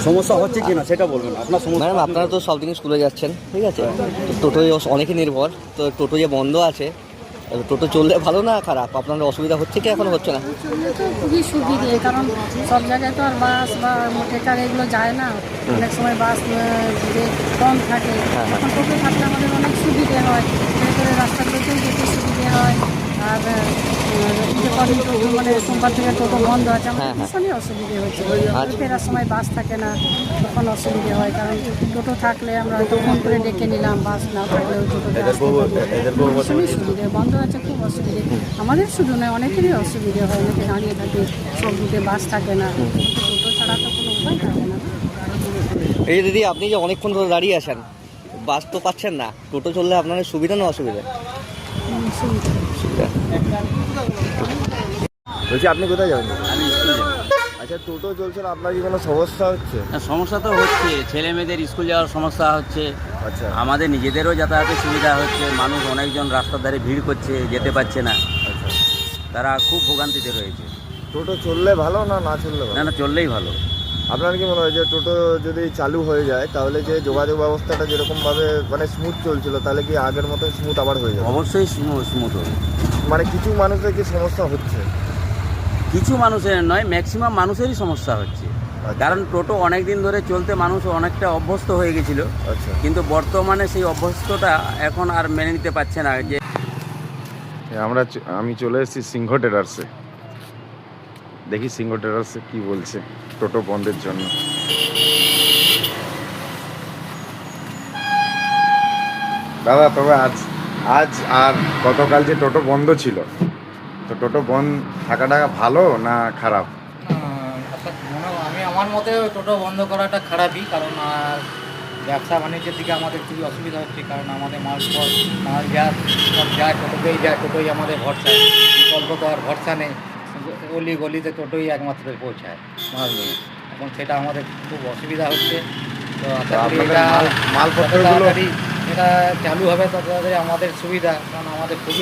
সমস্যা হচ্ছে কিনা সেটা বলবেন আপনার সমস্যা। ম্যাডাম আপনারা তো সব দিন স্কুলে যাচ্ছেন, ঠিক আছে, তো টোটোয় অনেকে নির্ভর, তো টোটো যে বন্ধ আছে, টোটো চললে ভালো না খারাপ? আপনাদের অসুবিধা হচ্ছে কি এখন হচ্ছে না? চললে তো খুবই সুবিধে, কারণ সব জায়গায় তো আর বাস বা ট্রেকার এগুলো যায় না। অনেক সময় বাস যে কম থাকে, এখন টোটো থাকলে আমাদের অনেক সুবিধে হয়, বিশেষ করে রাস্তাগুলোতেও যেতে সুবিধে হয়। আর যে কদিন টোটো মানে সোমবার থেকে টোটো বন্ধ আছে, আমাদের ভীষণই অসুবিধে হচ্ছে। ফেরার সময় বাস থাকে না, তখন অসুবিধে হয়, কারণ টোটো থাকলে আমরা হয়তো ফোন করে ডেকে নিলাম, বাস না থাকলেও টোটোতে আসতে পারি। ভীষণই সুবিধে, বন্ধ আছে খুব অসুবিধে। আমাদের শুধু নয়, অনেকেরই অসুবিধে হয়, অনেকে দাঁড়িয়ে থাকে, সব রুটে বাস থাকে না, টোটো ছাড়া তো কোনো উপায় থাকে না। এই যে দিদি, আপনি যে অনেকক্ষণ ধরে দাঁড়িয়ে আছেন, বাস তো পাচ্ছেন না, টোটো চললে আপনাদের সুবিধা না অসুবিধা? সুবিধা। বলছি আপনি কোথায় যাবেন? আমি স্কুলে যাব। আচ্ছা, টোটো চলছে না, আপনার কি কোনো সমস্যা হচ্ছে? সমস্যা তো হচ্ছে, ছেলে মেয়েদের স্কুল যাওয়ার সমস্যা হচ্ছে, আচ্ছা আমাদের নিজেদেরও যাতায়াতের সুবিধা হচ্ছে, মানুষ অনেকজন রাস্তার ধারে ভিড় করছে, যেতে পারছে না, আচ্ছা, তারা খুব ভোগান্তিতে রয়েছে। টোটো চললে ভালো না না চললে ভালো? না চললেই ভালো। আপনার কি মনে হয় যে টোটো যদি চালু হয়ে যায় তাহলে যে যোগাযোগ ব্যবস্থাটা যেরকমভাবে মানে স্মুথ চলছিল, তাহলে কি আগের মতো স্মুথ আবার হয়ে যাবে? অবশ্যই স্মুথ হবে। মানে কিছু মানুষের কি সমস্যা হচ্ছে? কিছু মানুষের নয়, ম্যাক্সিমাম মানুষেরই সমস্যা হচ্ছে, কারণ টোটো অনেক দিন ধরে চলতে মানুষ অনেকটা অভ্যস্ত হয়ে গেছিল, আচ্ছা, কিন্তু বর্তমানে সেই অভ্যস্তটা এখন আর মেনে নিতে পারছে না। যে আমি চলে এসেছি সিংহ ট্রেডার্সে, দেখি সিংহ ট্রেডার্সে কি বলছে টোটো বন্ধের জন্য। দাদা, তবে আজ আর গতকাল যে টোটো বন্ধ ছিল, তো টোটো বন্ধ থাকাটা ভালো না খারাপ? আমি আমার মতে টোটো বন্ধ করাটা খারাপই, কারণ ব্যবসা বাণিজ্যের দিকে আমাদের খুবই অসুবিধা হচ্ছে, কারণ আমাদের মাল গ্যাস সব যায় টোটোতেই যায়, টোটোই আমাদের ভরসা, বিকল্প তো আর ভরসা নেই, গলি গলিতে টোটোই একমাত্র পৌঁছায় মাল নিয়ে। এখন সেটা আমাদের খুব অসুবিধা হচ্ছে। তো আশা করি এটা মালপত্রগুলো এটা চালু হবে, তো তাড়াতাড়ি আমাদের সুবিধা, কারণ আমাদের খুবই